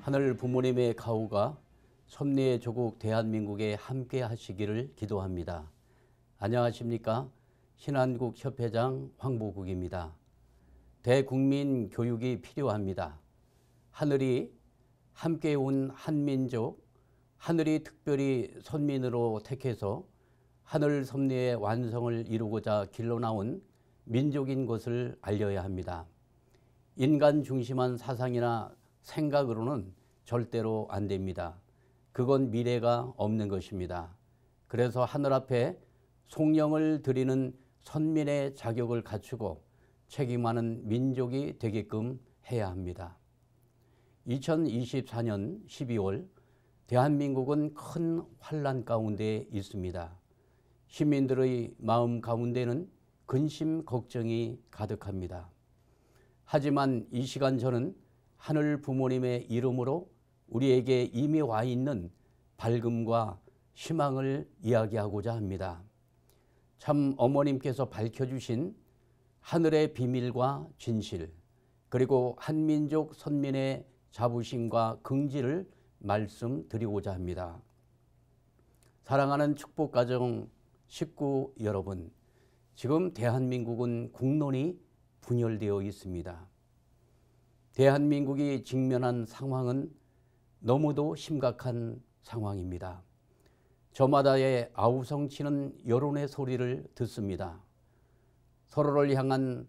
하늘 부모님의 가호가 섭리의 조국 대한민국에 함께 하시기를 기도합니다. 안녕하십니까? 신한국협회장 황보국입니다. 대국민 교육이 필요합니다. 하늘이 함께 온 한민족, 하늘이 특별히 선민으로 택해서 하늘 섭리의 완성을 이루고자 길러 나온 민족인 것을 알려야 합니다. 인간 중심한 사상이나 생각으로는 절대로 안 됩니다. 그건 미래가 없는 것입니다. 그래서 하늘 앞에 송영을 드리는 선민의 자격을 갖추고 책임하는 민족이 되게끔 해야 합니다. 2024년 12월 대한민국은 큰 환란 가운데 있습니다. 시민들의 마음 가운데는 근심, 걱정이 가득합니다. 하지만 이 시간 저는 하늘 부모님의 이름으로 우리에게 이미 와 있는 밝음과 희망을 이야기하고자 합니다. 참 어머님께서 밝혀주신 하늘의 비밀과 진실, 그리고 한민족 선민의 자부심과 긍지를 말씀드리고자 합니다. 사랑하는 축복가정 식구 여러분, 지금 대한민국은 국론이 분열되어 있습니다. 대한민국이 직면한 상황은 너무도 심각한 상황입니다. 저마다의 아우성치는 여론의 소리를 듣습니다. 서로를 향한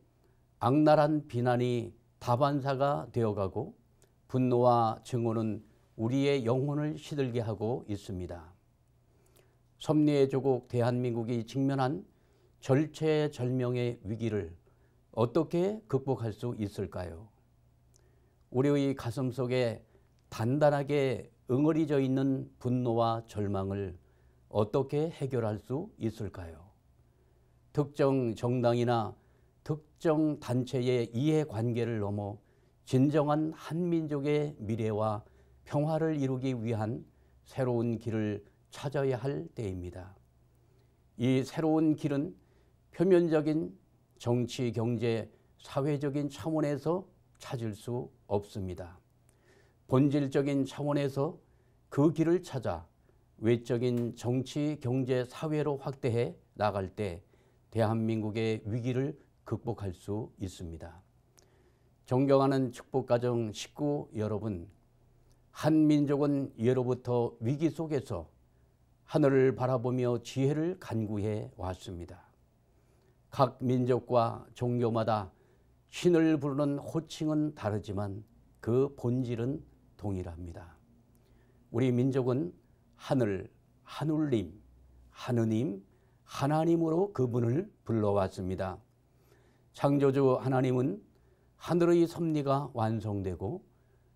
악랄한 비난이 다반사가 되어가고 분노와 증오는 우리의 영혼을 시들게 하고 있습니다. 섭리의 조국 대한민국이 직면한 절체절명의 위기를 어떻게 극복할 수 있을까요? 우리의 가슴 속에 단단하게 응어리져 있는 분노와 절망을 어떻게 해결할 수 있을까요? 특정 정당이나 특정 단체의 이해관계를 넘어 진정한 한민족의 미래와 평화를 이루기 위한 새로운 길을 찾아야 할 때입니다. 이 새로운 길은 표면적인 정치, 경제, 사회적인 차원에서 찾을 수 없습니다. 본질적인 차원에서 그 길을 찾아 외적인 정치, 경제, 사회로 확대해 나갈 때 대한민국의 위기를 극복할 수 있습니다. 존경하는 축복가정 식구 여러분, 한민족은 예로부터 위기 속에서 하늘을 바라보며 지혜를 간구해 왔습니다. 각 민족과 종교마다 신을 부르는 호칭은 다르지만 그 본질은 동일합니다. 우리 민족은 하늘, 하늘님, 하느님, 하나님으로 그분을 불러왔습니다. 창조주 하나님은 하늘의 섭리가 완성되고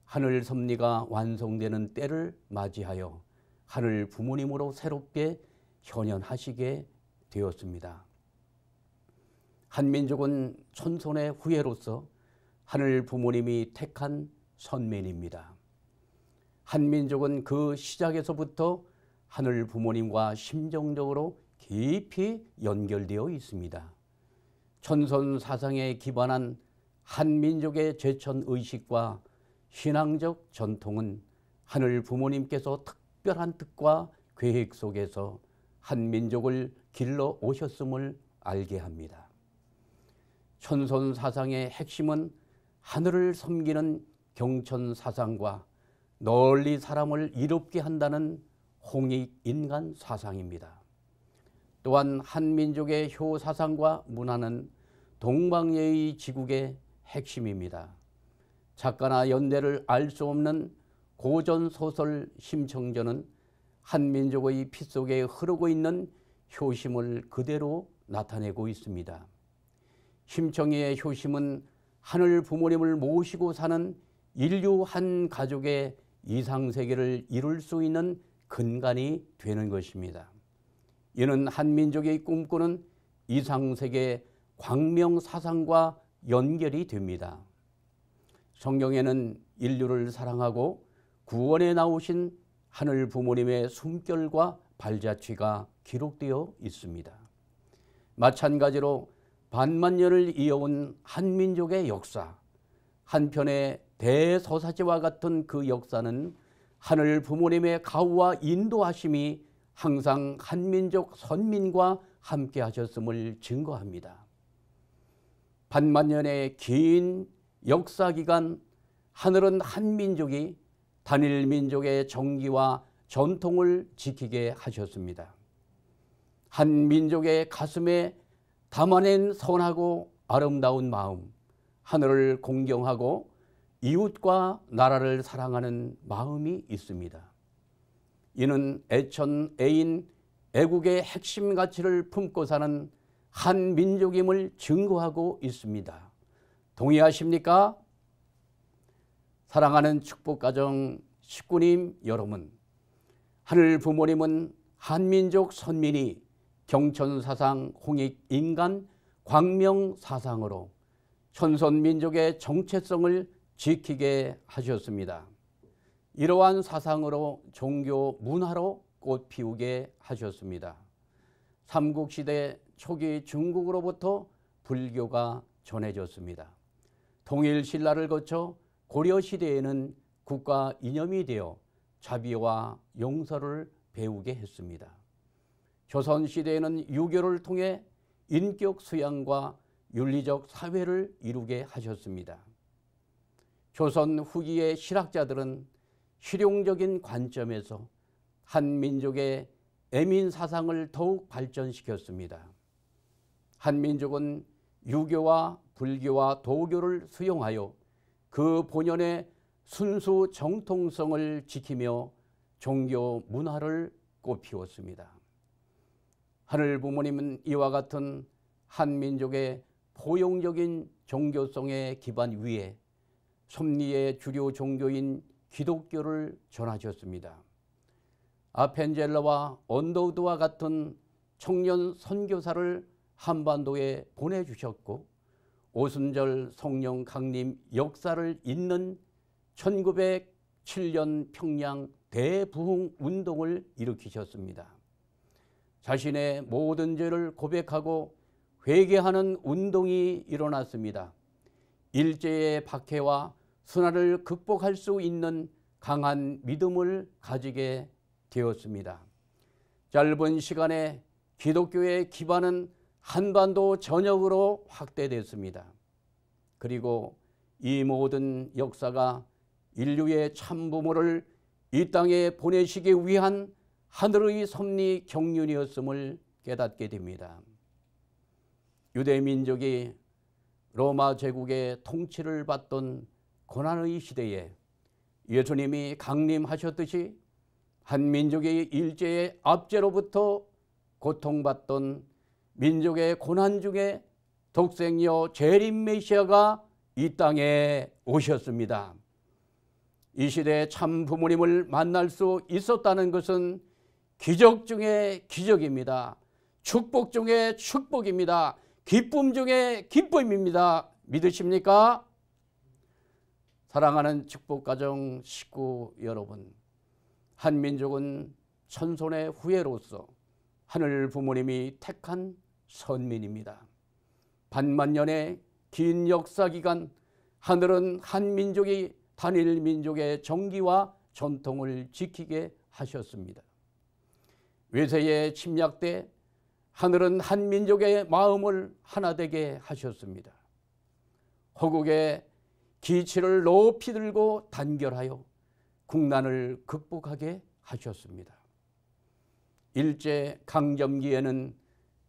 하늘 섭리가 완성되는 때를 맞이하여 하늘 부모님으로 새롭게 현현하시게 되었습니다. 한민족은 천손의 후예로서 하늘 부모님이 택한 선민입니다. 한민족은 그 시작에서부터 하늘 부모님과 심정적으로 깊이 연결되어 있습니다. 천선 사상에 기반한 한민족의 제천의식과 신앙적 전통은 하늘 부모님께서 특별한 뜻과 계획 속에서 한민족을 길러 오셨음을 알게 합니다. 천선 사상의 핵심은 하늘을 섬기는 경천 사상과 널리 사람을 이롭게 한다는 홍익 인간 사상입니다. 또한 한민족의 효 사상과 문화는 동방예의 지국의 핵심입니다. 작가나 연대를 알 수 없는 고전 소설 심청전은 한민족의 피 속에 흐르고 있는 효심을 그대로 나타내고 있습니다. 심청이의 효심은 하늘 부모님을 모시고 사는 인류 한 가족의 이상세계를 이룰 수 있는 근간이 되는 것입니다. 이는 한민족이 꿈꾸는 이상세계 광명사상과 연결이 됩니다. 성경에는 인류를 사랑하고 구원에 나오신 하늘 부모님의 숨결과 발자취가 기록되어 있습니다. 마찬가지로 반만 년을 이어온 한민족의 역사, 한편의 대서사지와 같은 그 역사는 하늘 부모님의 가호와 인도하심이 항상 한민족 선민과 함께 하셨음을 증거합니다. 반만년의 긴 역사 기간 하늘은 한민족이 단일 민족의 정기와 전통을 지키게 하셨습니다. 한 민족의 가슴에 담아낸 선하고 아름다운 마음, 하늘을 공경하고 이웃과 나라를 사랑하는 마음이 있습니다. 이는 애천 애인 애국의 핵심 가치를 품고 사는 한 민족임을 증거하고 있습니다. 동의하십니까? 사랑하는 축복가정 식구님 여러분, 하늘 부모님은 한민족 선민이 경천사상 홍익인간 광명사상으로 천선민족의 정체성을 지키게 하셨습니다. 이러한 사상으로 종교 문화로 꽃피우게 하셨습니다. 삼국시대 초기 중국으로부터 불교가 전해졌습니다. 통일신라를 거쳐 고려시대에는 국가 이념이 되어 자비와 용서를 배우게 했습니다. 조선시대에는 유교를 통해 인격 수양과 윤리적 사회를 이루게 하셨습니다. 조선 후기의 실학자들은 실용적인 관점에서 한 민족의 애민 사상을 더욱 발전시켰습니다. 한 민족은 유교와 불교와 도교를 수용하여 그 본연의 순수 정통성을 지키며 종교 문화를 꽃피웠습니다. 하늘 부모님은 이와 같은 한 민족의 포용적인 종교성의 기반 위에 섭리의 주요 종교인 기독교를 전하셨습니다. 아펜젤러와 언더우드와 같은 청년 선교사를 한반도에 보내주셨고 오순절 성령 강림 역사를 잇는 1907년 평양 대부흥 운동을 일으키셨습니다. 자신의 모든 죄를 고백하고 회개하는 운동이 일어났습니다. 일제의 박해와 순환을 극복할 수 있는 강한 믿음을 가지게 되었습니다. 짧은 시간에 기독교의 기반은 한반도 전역으로 확대됐습니다. 그리고 이 모든 역사가 인류의 참부모를 이 땅에 보내시기 위한 하늘의 섭리 경륜이었음을 깨닫게 됩니다. 유대민족이 로마 제국의 통치를 받던 고난의 시대에 예수님이 강림하셨듯이 한 민족이 일제의 압제로부터 고통받던 민족의 고난 중에 독생여 재림 메시아가 이 땅에 오셨습니다. 이 시대에 참 부모님을 만날 수 있었다는 것은 기적 중에 기적입니다. 축복 중에 축복입니다. 기쁨 중에 기쁨입니다. 믿으십니까? 사랑하는 축복가정 식구 여러분, 한민족은 천손의 후예로서 하늘 부모님이 택한 선민입니다. 반만년의 긴 역사기간 하늘은 한민족이 단일 민족의 정기와 전통을 지키게 하셨습니다. 외세의 침략 때 하늘은 한민족의 마음을 하나 되게 하셨습니다. 허국의 기치를 높이 들고 단결하여 국난을 극복하게 하셨습니다. 일제 강점기에는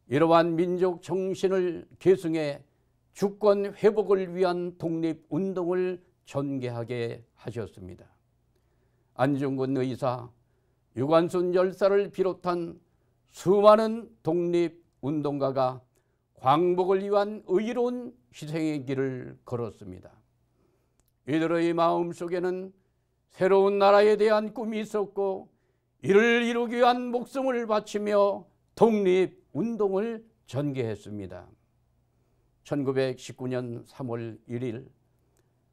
이러한 민족 정신을 계승해 주권 회복을 위한 독립운동을 전개하게 하셨습니다. 안중근 의사, 유관순 열사를 비롯한 수많은 독립운동가가 광복을 위한 의로운 희생의 길을 걸었습니다. 이들의 마음속에는 새로운 나라에 대한 꿈이 있었고 이를 이루기 위한 목숨을 바치며 독립운동을 전개했습니다. 1919년 3월 1일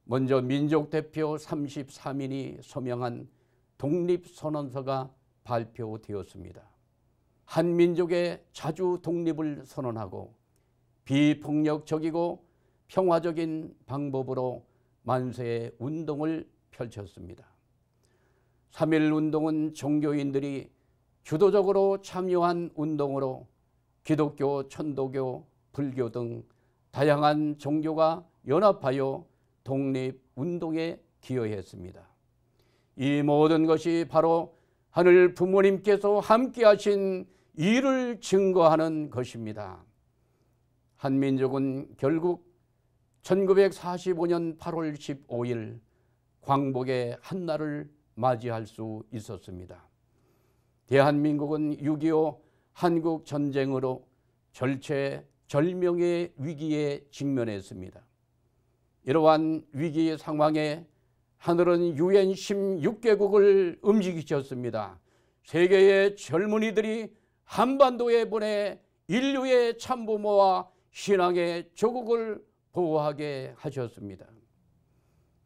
먼저 민족대표 33인이 서명한 독립선언서가 발표되었습니다. 한민족의 자주 독립을 선언하고 비폭력적이고 평화적인 방법으로 만세 운동을 펼쳤습니다. 3.1 운동은 종교인들이 주도적으로 참여한 운동으로 기독교, 천도교, 불교 등 다양한 종교가 연합하여 독립운동에 기여했습니다. 이 모든 것이 바로 하늘 부모님께서 함께 하신 일을 증거하는 것입니다. 한민족은 결국 1945년 8월 15일 광복의 한날을 맞이할 수 있었습니다. 대한민국은 6.25 한국전쟁으로 절체절명의 위기에 직면했습니다. 이러한 위기 상황에 하늘은 UN 16개국을 움직이셨습니다. 세계의 젊은이들이 한반도에 보내 인류의 참부모와 신앙의 조국을 보호하게 하셨습니다.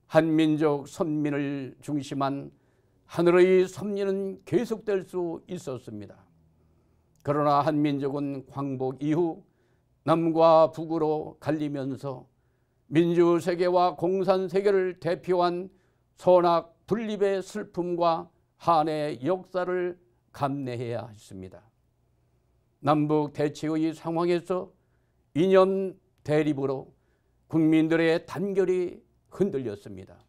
한민족 선민을 중심한 하늘의 섭리는 계속될 수 있었습니다. 그러나 한민족은 광복 이후 남과 북으로 갈리면서 민주세계와 공산세계를 대표한 선악 분립의 슬픔과 한의 역사를 감내해야 했습니다. 남북 대치의 상황에서 이념 대립으로 국민들의 단결이 흔들렸습니다.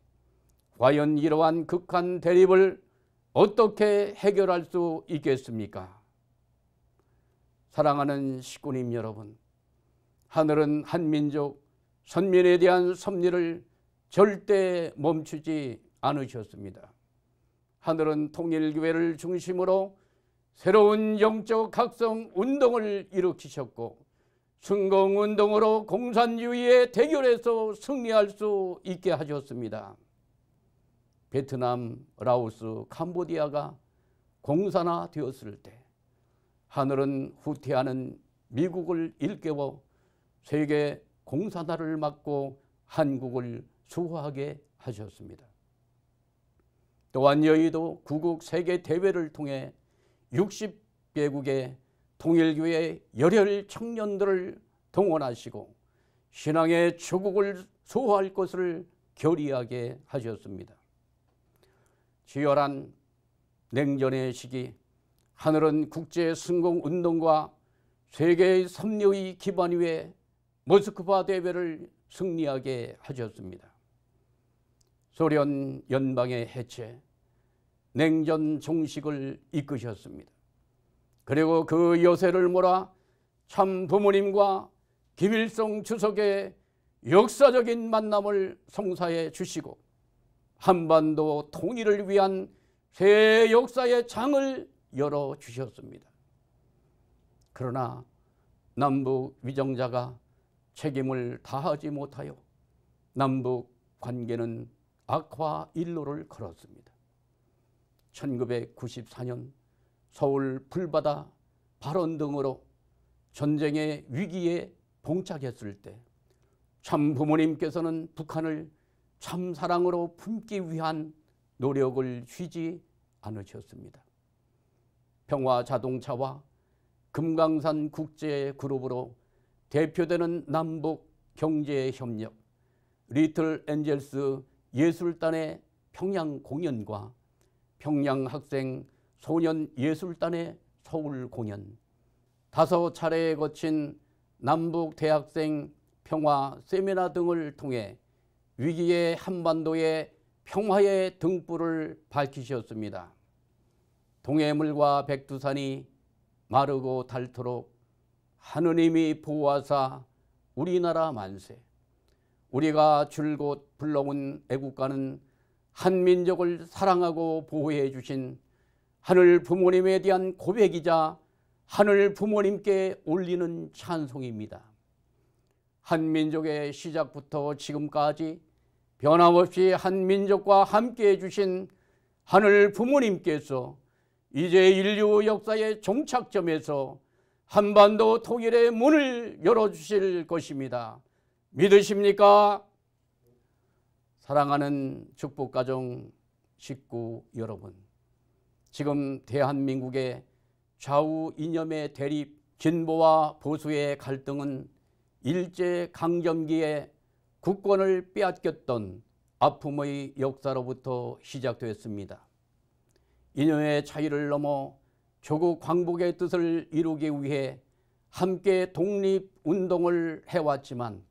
과연 이러한 극한 대립을 어떻게 해결할 수 있겠습니까? 사랑하는 식구님 여러분, 하늘은 한민족 선민에 대한 섭리를 절대 멈추지 않으셨습니다. 하늘은 통일교회를 중심으로 새로운 영적 각성 운동을 일으키셨고 승공운동으로 공산주의의 대결에서 승리할 수 있게 하셨습니다. 베트남, 라오스, 캄보디아가 공산화되었을 때 하늘은 후퇴하는 미국을 일깨워 세계 공산화를 막고 한국을 수호하게 하셨습니다. 또한 여의도 구국 세계 대회를 통해 60개국의 통일교회 열혈 청년들을 동원하시고 신앙의 조국을 수호할 것을 결의하게 하셨습니다. 치열한 냉전의 시기, 하늘은 국제 승공운동과 세계의 섭리의 기반 위에 모스크바 대회를 승리하게 하셨습니다. 소련 연방의 해체, 냉전 종식을 이끄셨습니다. 그리고 그 여세를 몰아 참 부모님과 김일성 주석의 역사적인 만남을 성사해 주시고 한반도 통일을 위한 새 역사의 장을 열어주셨습니다. 그러나 남북 위정자가 책임을 다하지 못하여 남북 관계는 악화 일로를 걸었습니다. 1994년 서울 불바다 발언 등으로 전쟁의 위기에 봉착했을 때 참 부모님께서는 북한을 참 사랑으로 품기 위한 노력을 쉬지 않으셨습니다. 평화자동차와 금강산 국제그룹으로 대표되는 남북 경제협력, 리틀 엔젤스 예술단의 평양 공연과 평양 학생 소년 예술단의 서울 공연, 5차례에 거친 남북 대학생 평화 세미나 등을 통해 위기의 한반도의 평화의 등불을 밝히셨습니다. 동해물과 백두산이 마르고 닳도록 하느님이 보호하사 우리나라 만세. 우리가 줄곧 불러온 애국가는 한민족을 사랑하고 보호해 주신 하늘 부모님에 대한 고백이자 하늘 부모님께 올리는 찬송입니다. 한민족의 시작부터 지금까지 변함없이 한민족과 함께해 주신 하늘 부모님께서 이제 인류 역사의 종착점에서 한반도 통일의 문을 열어주실 것입니다. 믿으십니까? 사랑하는 축복가정 식구 여러분, 지금 대한민국의 좌우 이념의 대립, 진보와 보수의 갈등은 일제강점기에 국권을 빼앗겼던 아픔의 역사로부터 시작되었습니다. 이념의 차이를 넘어 조국 광복의 뜻을 이루기 위해 함께 독립운동을 해왔지만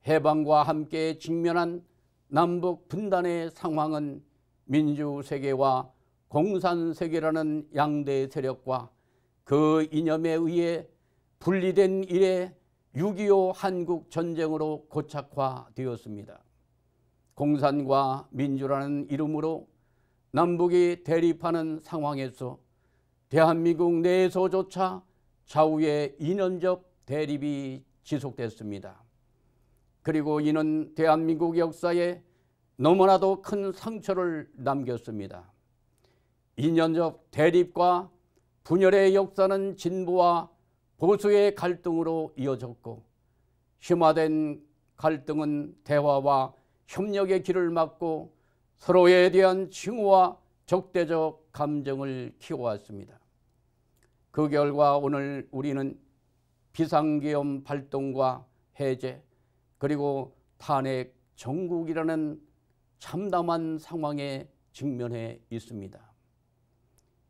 해방과 함께 직면한 남북 분단의 상황은 민주세계와 공산세계라는 양대 세력과 그 이념에 의해 분리된 이래 6.25 한국전쟁으로 고착화되었습니다. 공산과 민주라는 이름으로 남북이 대립하는 상황에서 대한민국 내에서조차 좌우의 이념적 대립이 지속됐습니다. 그리고 이는 대한민국 역사에 너무나도 큰 상처를 남겼습니다. 이념적 대립과 분열의 역사는 진보와 보수의 갈등으로 이어졌고 심화된 갈등은 대화와 협력의 길을 막고 서로에 대한 징후와 적대적 감정을 키워왔습니다. 그 결과 오늘 우리는 비상계엄 발동과 해제 그리고 탄핵 정국이라는 참담한 상황에 직면해 있습니다.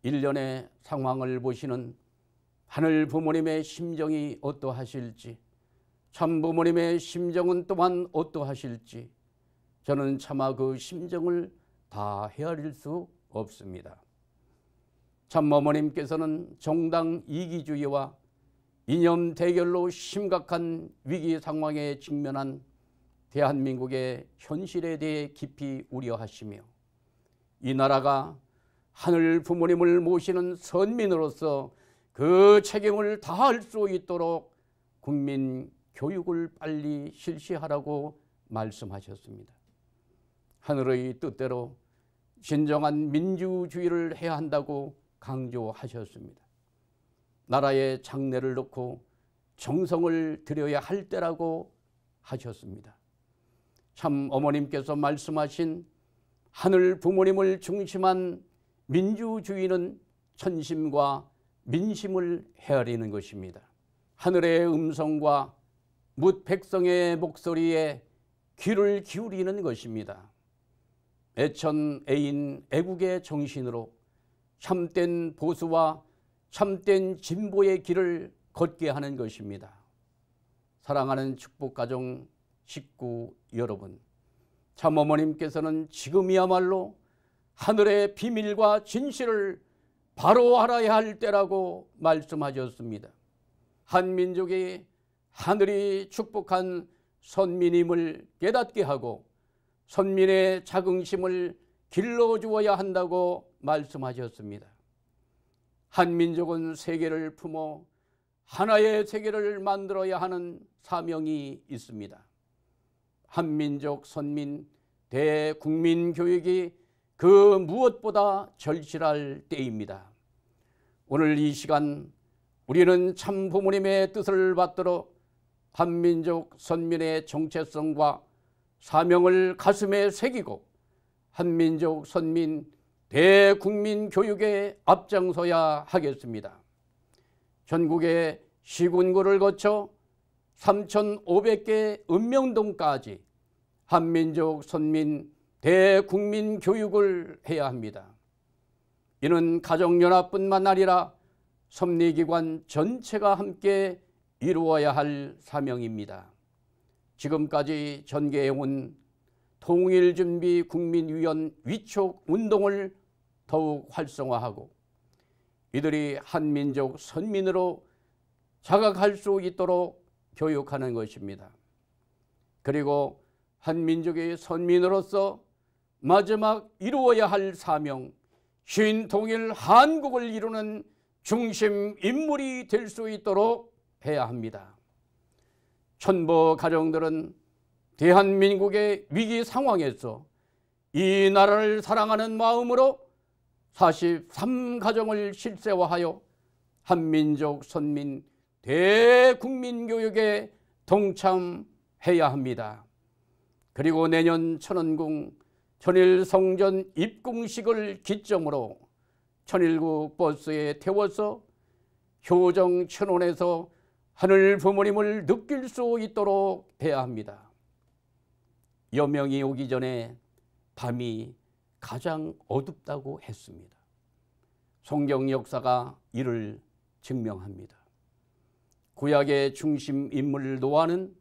일련의 상황을 보시는 하늘 부모님의 심정이 어떠하실지, 참 부모님의 심정은 또한 어떠하실지 저는 차마 그 심정을 다 헤아릴 수 없습니다. 참 어머님께서는 정당 이기주의와 이념 대결로 심각한 위기 상황에 직면한 대한민국의 현실에 대해 깊이 우려하시며 이 나라가 하늘 부모님을 모시는 선민으로서 그 책임을 다할 수 있도록 국민 교육을 빨리 실시하라고 말씀하셨습니다. 하늘의 뜻대로 진정한 민주주의를 해야 한다고 강조하셨습니다. 나라의 장래를 놓고 정성을 들여야 할 때라고 하셨습니다. 참 어머님께서 말씀하신 하늘 부모님을 중심한 민주주의는 천심과 민심을 헤아리는 것입니다. 하늘의 음성과 뭇 백성의 목소리에 귀를 기울이는 것입니다. 애천 애인 애국의 정신으로 참된 보수와 참된 진보의 길을 걷게 하는 것입니다. 사랑하는 축복가정 식구 여러분, 참 어머님께서는 지금이야말로 하늘의 비밀과 진실을 바로 알아야 할 때라고 말씀하셨습니다. 한민족이 하늘이 축복한 선민임을 깨닫게 하고 선민의 자긍심을 길러주어야 한다고 말씀하셨습니다. 한민족은 세계를 품어 하나의 세계를 만들어야 하는 사명이 있습니다. 한민족 선민 대국민 교육이 그 무엇보다 절실할 때입니다. 오늘 이 시간 우리는 참 부모님의 뜻을 받들어 한민족 선민의 정체성과 사명을 가슴에 새기고 한민족 선민 대국민 교육에 앞장서야 하겠습니다. 전국의 시군구를 거쳐 3,500개 읍명동까지 한민족 선민 대국민 교육을 해야 합니다. 이는 가정연합뿐만 아니라 섭리기관 전체가 함께 이루어야 할 사명입니다. 지금까지 전개해온 통일준비 국민위원 위촉 운동을 더욱 활성화하고 이들이 한민족 선민으로 자각할 수 있도록 교육하는 것입니다. 그리고 한민족의 선민으로서 마지막 이루어야 할 사명, 신통일 한국을 이루는 중심 인물이 될 수 있도록 해야 합니다. 천부 가정들은 대한민국의 위기 상황에서 이 나라를 사랑하는 마음으로 43가정을 실세화하여 한민족 선민 대국민 교육에 동참해야 합니다. 그리고 내년 천원궁 천일성전 입궁식을 기점으로 천일국 버스에 태워서 효정 천원에서 하늘 부모님을 느낄 수 있도록 해야 합니다. 여명이 오기 전에 밤이 가장 어둡다고 했습니다. 성경 역사가 이를 증명합니다. 구약의 중심 인물 노아는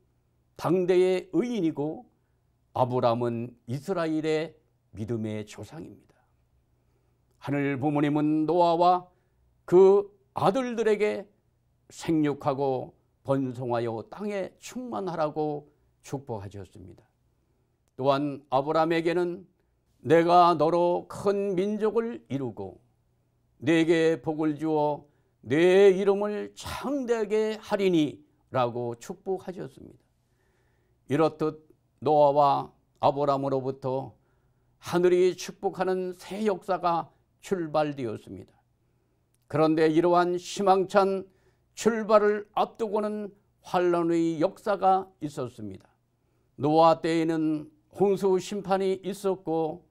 당대의 의인이고 아브라함은 이스라엘의 믿음의 조상입니다. 하늘 부모님은 노아와 그 아들들에게 생육하고 번성하여 땅에 충만하라고 축복하셨습니다. 또한 아브라함에게는 내가 너로 큰 민족을 이루고 네게 복을 주어 내 이름을 창대하게 하리니 라고 축복하셨습니다. 이렇듯 노아와 아브라함으로부터 하늘이 축복하는 새 역사가 출발되었습니다. 그런데 이러한 희망찬 출발을 앞두고는 환란의 역사가 있었습니다. 노아 때에는 홍수 심판이 있었고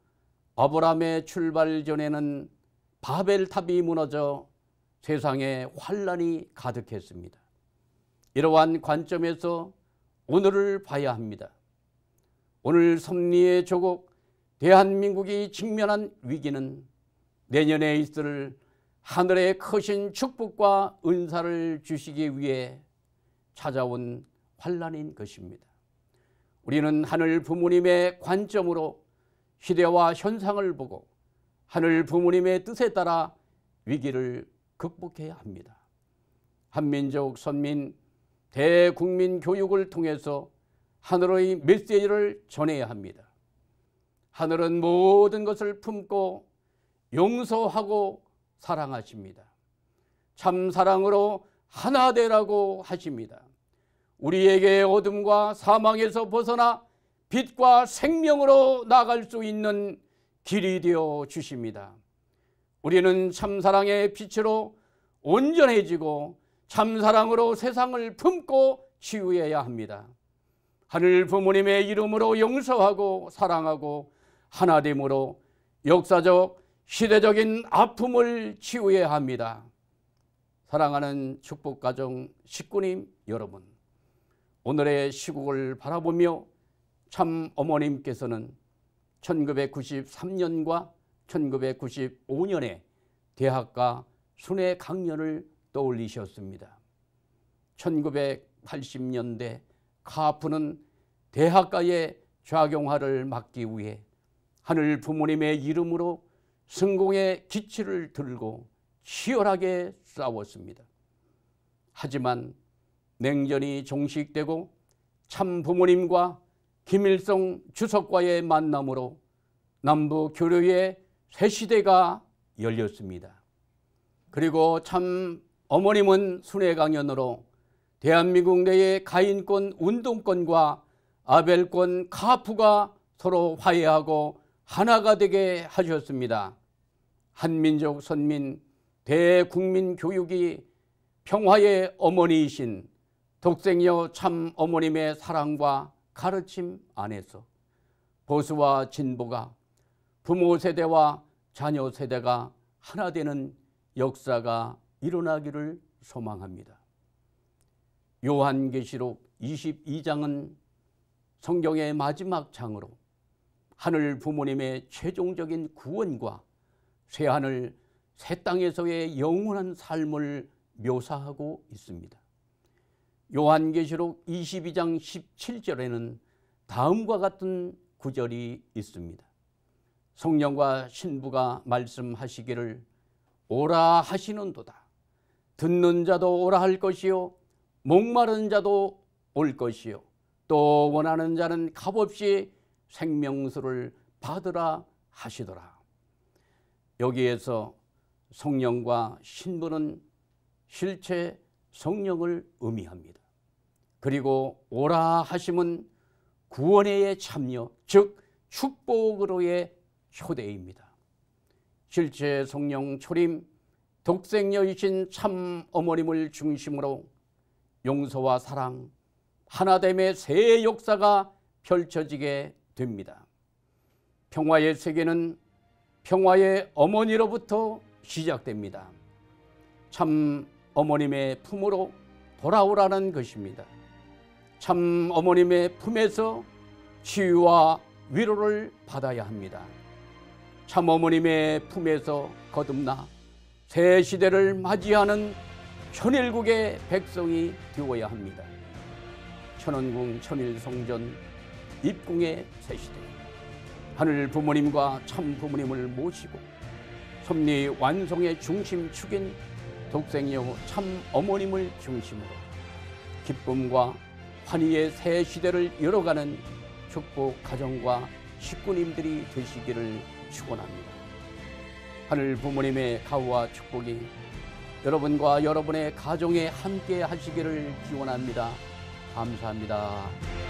아브라함의 출발 전에는 바벨탑이 무너져 세상에 환란이 가득했습니다. 이러한 관점에서 오늘을 봐야 합니다. 오늘 섭리의 조국 대한민국이 직면한 위기는 내년에 있을 하늘의 크신 축복과 은사를 주시기 위해 찾아온 환란인 것입니다. 우리는 하늘 부모님의 관점으로 시대와 현상을 보고 하늘 부모님의 뜻에 따라 위기를 극복해야 합니다. 한민족 선민 대국민 교육을 통해서 하늘의 메시지를 전해야 합니다. 하늘은 모든 것을 품고 용서하고 사랑하십니다. 참 사랑으로 하나 되라고 하십니다. 우리에게 어둠과 사망에서 벗어나 빛과 생명으로 나아갈 수 있는 길이 되어 주십니다. 우리는 참사랑의 빛으로 온전해지고 참사랑으로 세상을 품고 치유해야 합니다. 하늘 부모님의 이름으로 용서하고 사랑하고 하나됨으로 역사적 시대적인 아픔을 치유해야 합니다. 사랑하는 축복가정 식구님 여러분, 오늘의 시국을 바라보며 참 어머님께서는 1993년과 1995년에 대학가 순회 강연을 떠올리셨습니다. 1980년대 카프는 대학가의 좌경화를 막기 위해 하늘 부모님의 이름으로 성공의 기치를 들고 치열하게 싸웠습니다. 하지만 냉전이 종식되고 참 부모님과 김일성 주석과의 만남으로 남북 교류의 새 시대가 열렸습니다. 그리고 참 어머님은 순회 강연으로 대한민국 내의 가인권 운동권과 아벨권 카프가 서로 화해하고 하나가 되게 하셨습니다. 한민족 선민 대국민 교육이 평화의 어머니이신 독생여 참 어머님의 사랑과 가르침 안에서 보수와 진보가 부모 세대와 자녀 세대가 하나 되는 역사가 일어나기를 소망합니다. 요한계시록 22장은 성경의 마지막 장으로 하늘 부모님의 최종적인 구원과 새하늘 새 땅에서의 영원한 삶을 묘사하고 있습니다. 요한계시록 22장 17절에는 다음과 같은 구절이 있습니다. 성령과 신부가 말씀하시기를 오라 하시는도다. 듣는 자도 오라 할 것이요 목마른 자도 올 것이요 또 원하는 자는 값없이 생명수를 받으라 하시더라. 여기에서 성령과 신부는 실체 성령을 의미합니다. 그리고 오라 하심은 구원의 참여, 즉 축복으로의 초대입니다. 실체 성령 초림, 독생녀이신 참 어머님을 중심으로 용서와 사랑, 하나됨의 새 역사가 펼쳐지게 됩니다. 평화의 세계는 평화의 어머니로부터 시작됩니다. 참 어머님의 품으로 돌아오라는 것입니다. 참 어머님의 품에서 치유와 위로를 받아야 합니다. 참 어머님의 품에서 거듭나 새 시대를 맞이하는 천일국의 백성이 되어야 합니다. 천원궁 천일성전 입궁의 새 시대, 하늘 부모님과 참 부모님을 모시고 섭리 완성의 중심축인 독생여 참 어머님을 중심으로 기쁨과 환희의 새 시대를 열어가는 축복 가정과 식구님들이 되시기를 축원합니다. 하늘 부모님의 가호와 축복이 여러분과 여러분의 가정에 함께 하시기를 기원합니다. 감사합니다.